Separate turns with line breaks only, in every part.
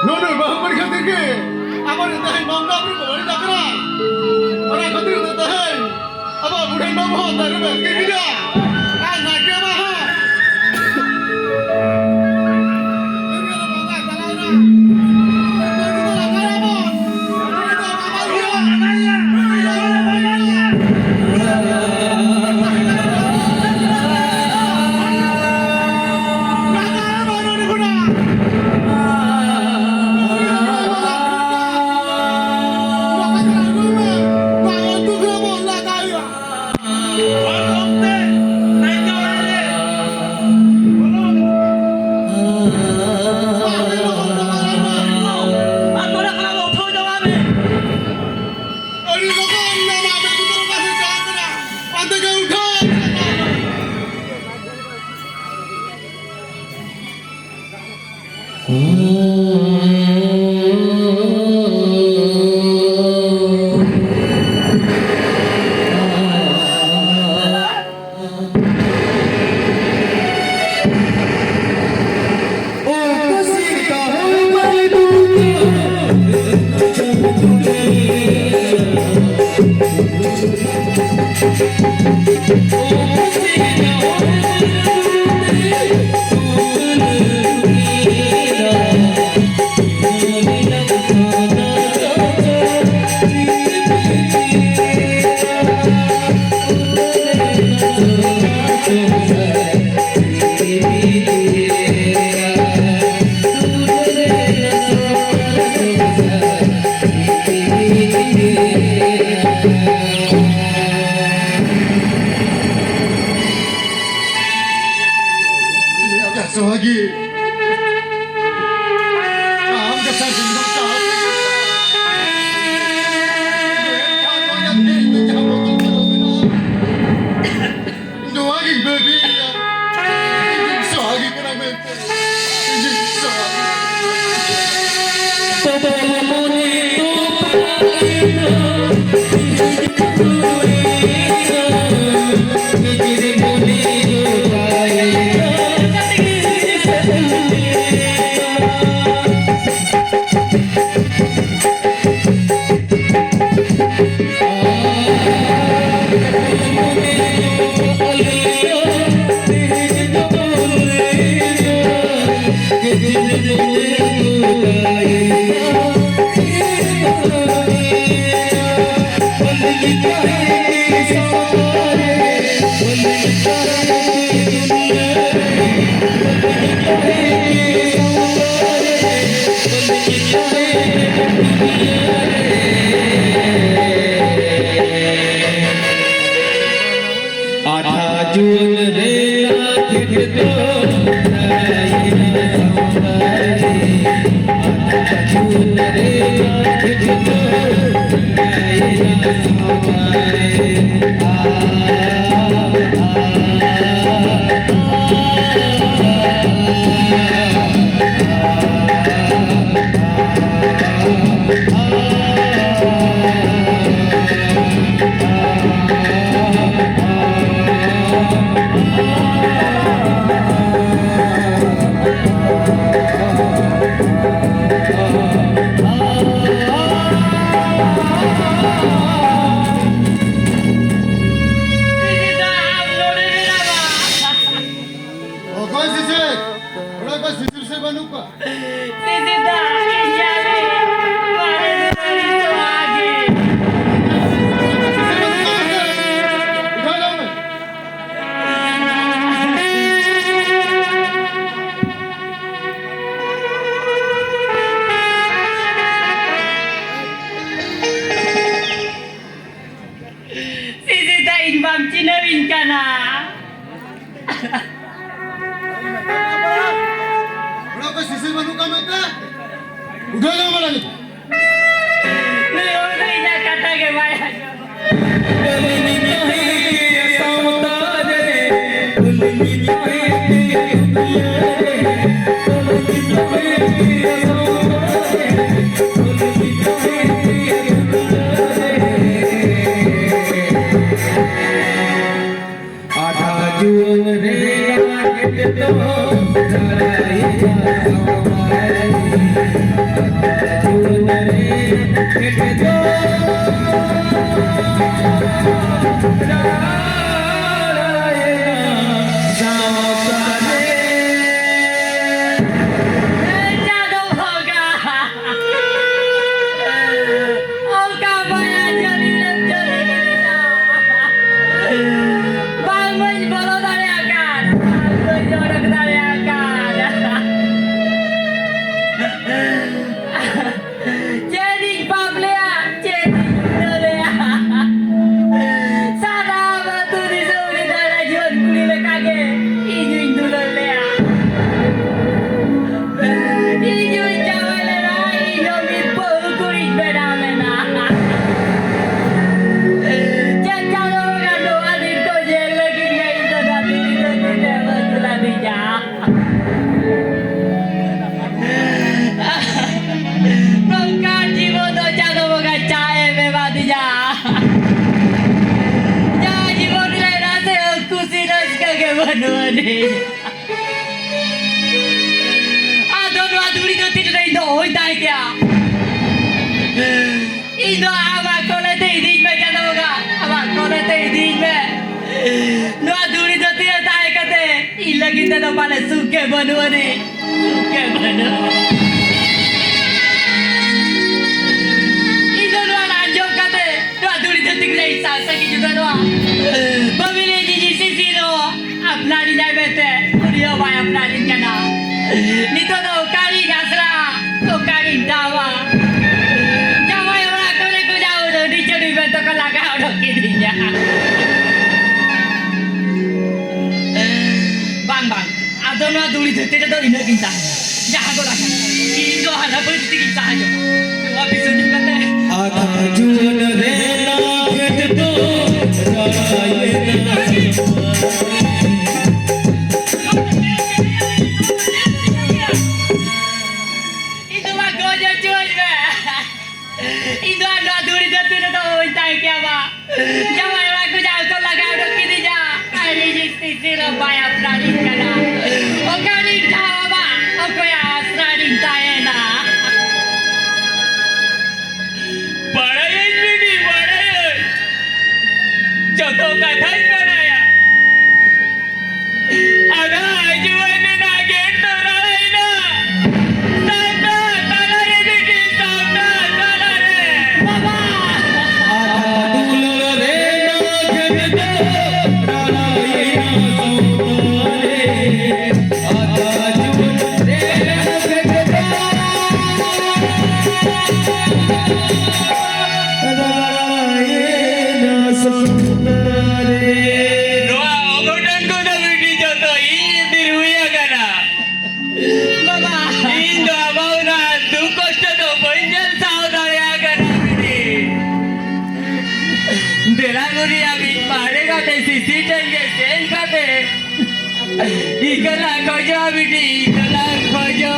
Nono bahu pergi ke? Apa ni tahan bangga pun boleh tak kena? Orang khawatir tak tahan. Apa bukan bangga tak kena? Kita. Ah nak ke apa?
तो Indo ama kolete idin me kya hoga ama kolete idin me no aduri jati tae kate ilagite no pale suke banuani Indo no anjo kate no aduri jati grei sasa ki juga no pamile ji sisi no apna ni jai bete uriyo bai apna ni kana nito no kari gasra to kari dawa तो कला का ढोकी दिया bang bang ada no aduri jati to ina kinta jaha ko rakha indo hala परिस्थिति kinta aja तो अभी सुन करते
आधा जुन रे ना घेट तो राये
itu mah gojo cuy be itu ada aduri jati to hoita hai kya ba jama aku jauh to laga Dhoki दिया अरे जिससे सिर बाया प्राणी करा ओ काली ढावा ओ कोई आसरानी ताए ना
बड़ा है दीदी बड़ा है चौथो कथा ही बनाया आधा आजूबाजू ना गेट तो रहा है ना सामना ताला रे दीदी सामना ताला रे
बाबा
आधा दुल रे ना घेट तो राये आधा जुन रे ना घेट तो राये ना सुंदरे
रोआ ओगोटन को तो बेटी जो तो इन दिन हुआ करा
बाबा
इन दो अबाउना तू कष्ट तो बंजल सावधान या करा बेटी देला गुरी अभी पहाड़े का ते सीसी टेंगे सेन का ते इकला खोजो बेटी इकला खोजो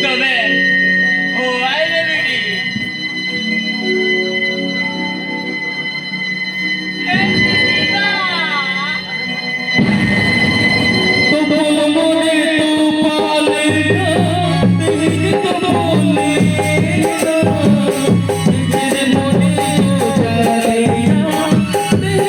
तबे ओ आए रे बेटी
तो बोल मोने तो पाले तेरी तो बोले तेरे मोने तो जाए तेरी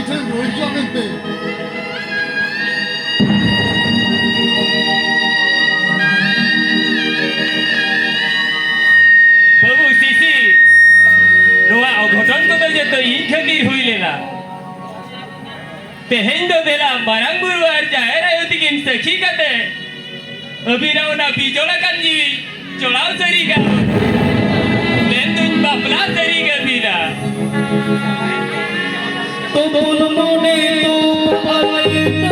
ছেলে রয়েছে অনেকতে
বাবু সিসি নোয়া অঘটন কত যেত ই খাতির হইলে না তেহেন দো বেলা মারাং বুরুয়ার জাহের আয়তিকিন সখী কাতে অভিরাও না বিজোলা কাঞ্জি চলাও সরি গা লেনদুন বাপলা সরি গা বিরা
তো বল মনে তো আয় না